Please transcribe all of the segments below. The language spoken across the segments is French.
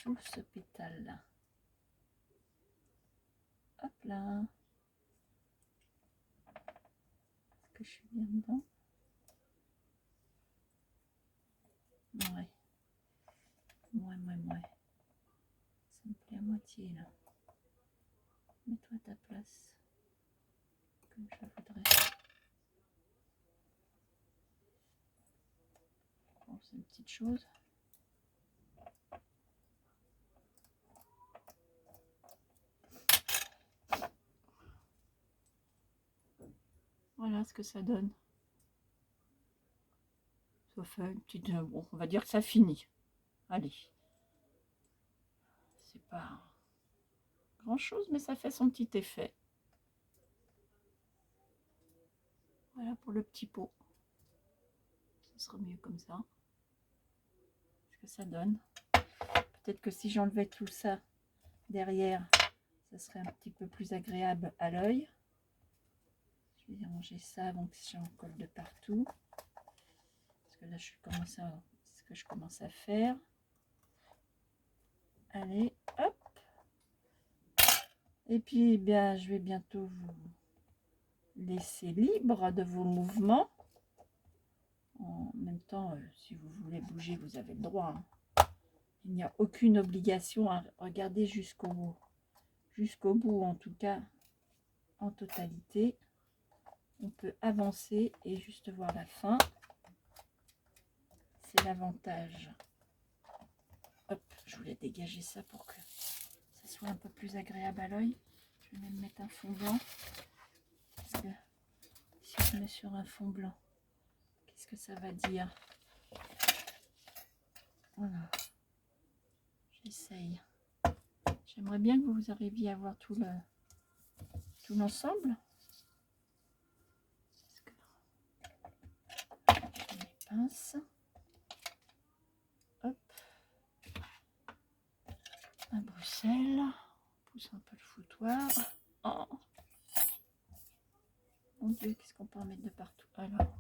tout ce pétale là. Hop là. Est-ce que je suis bien dedans? Ouais. Ça me plaît à moitié là. Mets-toi à ta place. Comme je voudrais. Bon, c'est une petite chose. Voilà ce que ça donne. Ça fait une petite... Bon, on va dire que ça finit. Allez. C'est pas grand chose, mais ça fait son petit effet. Voilà pour le petit pot. Ce sera mieux comme ça. Ce que ça donne. Peut-être que si j'enlevais tout ça derrière, ça serait un petit peu plus agréable à l'œil. Je vais ranger ça avant que j'en colle de partout. Parce que là, c'est ce que je commence à faire. Allez, hop. Et puis, eh bien, je vais bientôt vous laisser libre de vos mouvements. En même temps, si vous voulez bouger, vous avez le droit. Hein. Il n'y a aucune obligation à regarder jusqu'au bout. Jusqu'au bout, en tout cas, en totalité. On peut avancer et juste voir la fin. C'est l'avantage. Hop, je voulais dégager ça pour que ça soit un peu plus agréable à l'œil. Je vais même mettre un fond blanc. Parce que si je mets sur un fond blanc, qu'est-ce que ça va dire? Voilà. J'essaye. J'aimerais bien que vous arriviez à voir tout l'ensemble. Les pinces. Hop. À Bruxelles. On pousse un peu le foutoir. Oh. Mon Dieu, qu'est-ce qu'on peut en mettre de partout? Alors.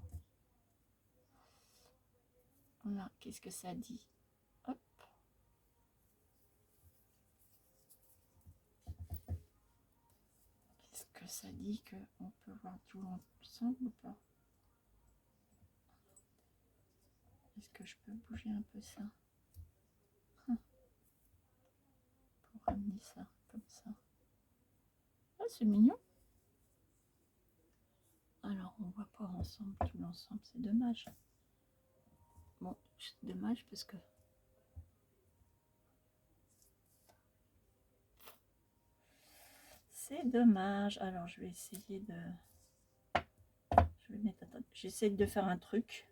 Voilà, qu'est-ce que ça dit? Hop. Est-ce que ça dit qu'on peut voir tout l'ensemble ou pas? Est-ce que je peux bouger un peu ça? Pour ramener ça comme ça. Ah, c'est mignon. Alors, on voit pas ensemble tout l'ensemble, c'est dommage. Bon, c'est dommage parce que c'est dommage. Alors, je vais essayer de... Je vais mettre... J'essaie de faire un truc.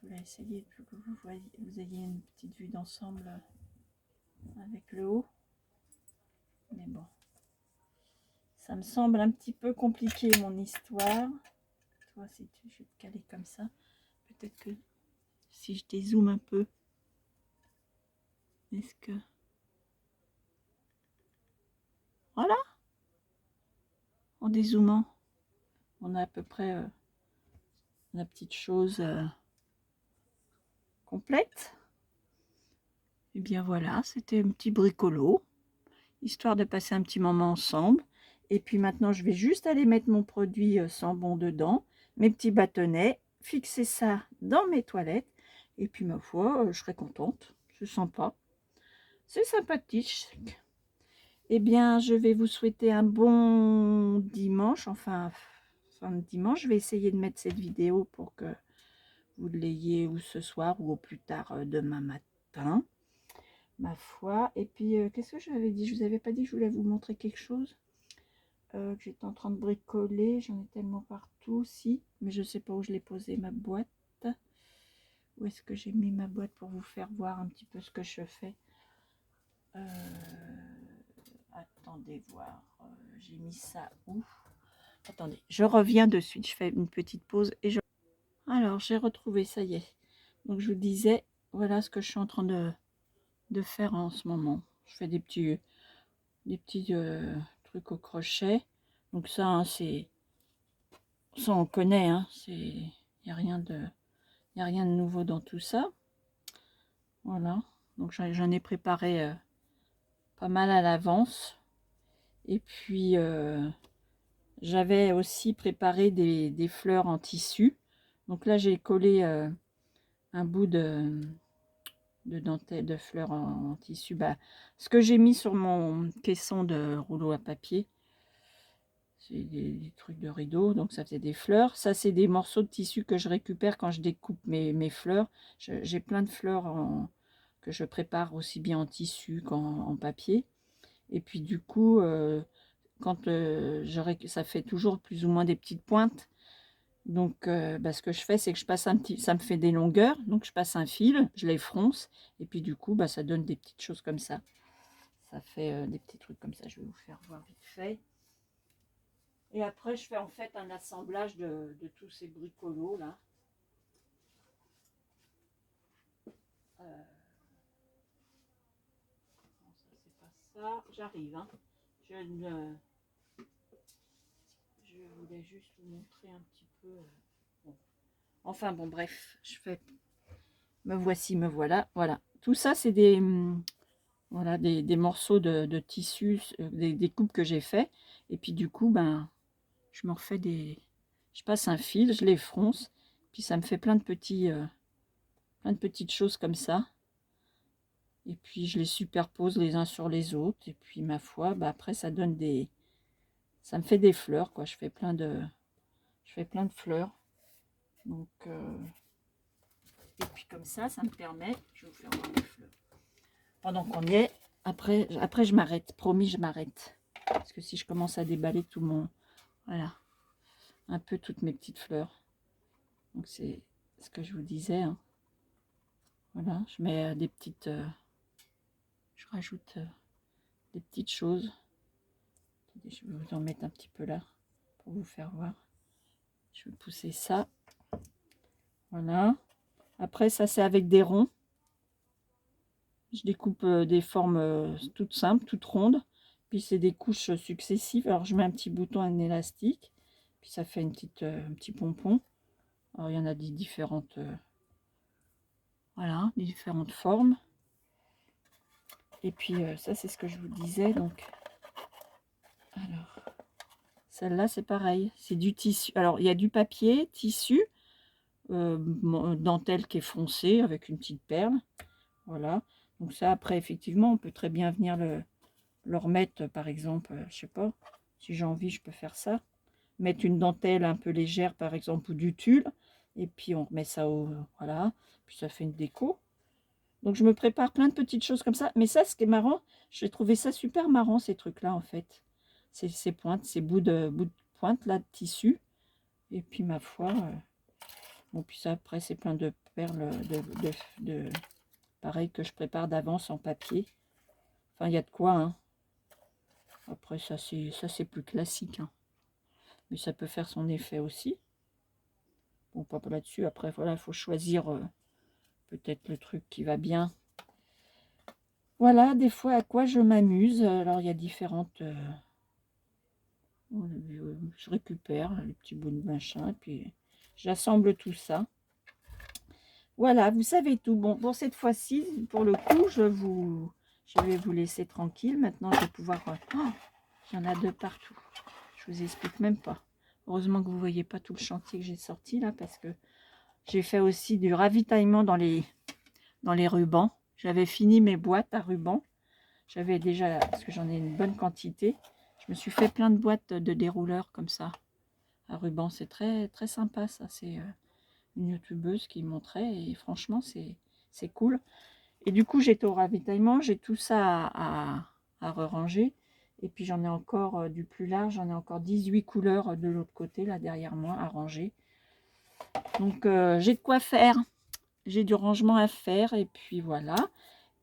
Je voulais essayer pour que vous ayez une petite vue d'ensemble avec le haut. Mais bon. Ça me semble un petit peu compliqué mon histoire. Toi, si je vais te caler comme ça. Peut-être que si je dézoome un peu. Est-ce que... Voilà. En dézoomant. On a à peu près la petite chose complète. Et bien voilà, c'était un petit bricolo. Histoire de passer un petit moment ensemble. Et puis maintenant, je vais juste aller mettre mon produit Sambon dedans. Mes petits bâtonnets. Fixer ça dans mes toilettes. Et puis ma foi, je serai contente. C'est sympa. C'est sympathique. Eh bien, je vais vous souhaiter un bon dimanche. Enfin, fin de dimanche. Je vais essayer de mettre cette vidéo pour que vous l'ayez ou ce soir ou au plus tard demain matin. Ma foi. Et puis, qu'est-ce que j'avais dit? Je vous avais pas dit que je voulais vous montrer quelque chose que j'étais en train de bricoler. J'en ai tellement partout, si, mais je sais pas où je l'ai posé ma boîte. Où est-ce que j'ai mis ma boîte pour vous faire voir un petit peu ce que je fais? Attendez voir. J'ai mis ça où? Attendez, je reviens de suite. Je fais une petite pause et je... Alors, j'ai retrouvé, ça y est. Donc, je vous disais, voilà ce que je suis en train de faire en ce moment. Je fais des petits trucs au crochet. Donc ça, hein, c'est... Ça, on connaît, hein. Il n'y a n'y a rien de nouveau dans tout ça. Voilà, donc j'en ai préparé pas mal à l'avance. Et puis, j'avais aussi préparé des fleurs en tissu. Donc là, j'ai collé un bout de dentelle, de fleurs en tissu. Bah, ce que j'ai mis sur mon caisson de rouleau à papier, c'est des trucs de rideau, donc ça faisait des fleurs. Ça, c'est des morceaux de tissu que je récupère quand je découpe mes fleurs. J'ai plein de fleurs que je prépare aussi bien en tissu qu'en papier. Et puis du coup, quand ça fait toujours plus ou moins des petites pointes. Donc, bah, ce que je fais, c'est que je passe ça me fait des longueurs, donc je passe un fil, je les fronce, et puis du coup, bah, ça donne des petites choses comme ça. Ça fait des petits trucs comme ça. Je vais vous faire voir vite fait. Et après, je fais en fait un assemblage de tous ces bricolos là. Non, ça c'est pas ça. J'arrive. Hein. Je voulais juste vous montrer un petit peu. Bon. Enfin bon, bref, je fais. Me voici, me voilà. Voilà. Tout ça, c'est voilà, des morceaux de tissu, des coupes que j'ai fait. Et puis du coup, ben, je me refais je passe un fil, je les fronce, puis ça me fait plein de petites choses comme ça. Et puis je les superpose les uns sur les autres. Et puis ma foi, ben, après ça donne ça me fait des fleurs, quoi. Je fais plein de fleurs. Donc et puis comme ça me permet, je vais vous faire voir les fleurs. Pendant qu'on y est, après je m'arrête, promis, je m'arrête. Parce que si je commence à déballer tout voilà, un peu toutes mes petites fleurs. Donc c'est ce que je vous disais. Hein. Voilà, je mets des petites, je rajoute des petites choses. Je vais vous en mettre un petit peu là pour vous faire voir. Je vais pousser ça. Voilà. Après ça c'est avec des ronds. Je découpe des formes toutes simples, toutes rondes. Puis c'est des couches successives. Alors je mets un petit bouton, un élastique. Puis ça fait un petit pompon. Alors il y en a des différentes, voilà, des différentes formes. Et puis ça c'est ce que je vous disais. Donc, alors celle-là c'est pareil. C'est du tissu. Alors il y a du papier, tissu, dentelle qui est foncée avec une petite perle. Voilà. Donc ça après effectivement on peut très bien venir le remettre, par exemple, je sais pas, si j'ai envie, je peux faire ça. Mettre une dentelle un peu légère, par exemple, ou du tulle, et puis on remet ça voilà, puis ça fait une déco. Donc je me prépare plein de petites choses comme ça. Mais ça, ce qui est marrant, j'ai trouvé ça super marrant, ces trucs-là, en fait. Ces pointes, ces bouts de pointe, là, de tissu. Et puis, ma foi, bon, puis ça, après, c'est plein de perles, pareil, que je prépare d'avance en papier. Enfin, il y a de quoi, hein. Après, ça c'est plus classique. Hein. Mais ça peut faire son effet aussi. Bon, pas là-dessus. Après, voilà, il faut choisir peut-être le truc qui va bien. Voilà, des fois, à quoi je m'amuse. Alors, il y a différentes... je récupère les petits bouts de machin. Et puis, j'assemble tout ça. Voilà, vous savez tout. Bon, pour cette fois-ci, pour le coup, je vais vous laisser tranquille. Maintenant, je vais pouvoir... Oh, il y en a de partout. Je vous explique même pas. Heureusement que vous ne voyez pas tout le chantier que j'ai sorti là, parce que j'ai fait aussi du ravitaillement dans les rubans. J'avais fini mes boîtes à rubans. J'avais déjà, parce que j'en ai une bonne quantité, je me suis fait plein de boîtes de dérouleurs comme ça, à rubans. C'est très, très sympa ça. C'est une youtubeuse qui montrait et franchement, c'est cool. Et du coup, j'étais au ravitaillement. J'ai tout ça à re-ranger. Et puis j'en ai encore du plus large, j'en ai encore 18 couleurs de l'autre côté, là derrière moi, à ranger. Donc j'ai de quoi faire, j'ai du rangement à faire, et puis voilà.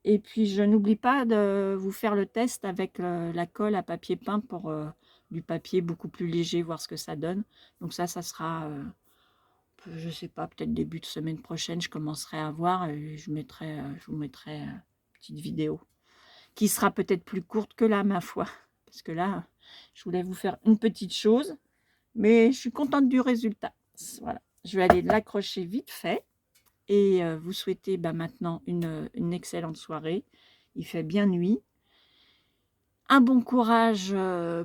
Et puis je n'oublie pas de vous faire le test avec la colle à papier peint pour du papier beaucoup plus léger, voir ce que ça donne. Donc ça sera, je sais pas, peut-être début de semaine prochaine, je commencerai à voir, et je vous mettrai une petite vidéo qui sera peut-être plus courte que là, ma foi. Parce que là, je voulais vous faire une petite chose, mais je suis contente du résultat. Voilà, je vais aller l'accrocher vite fait. et vous souhaiter maintenant une excellente soirée. Il fait bien nuit. Un bon courage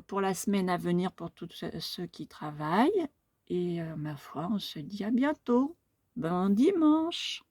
pour la semaine à venir pour tous ceux qui travaillent et ma foi, on se dit à bientôt. Bon dimanche!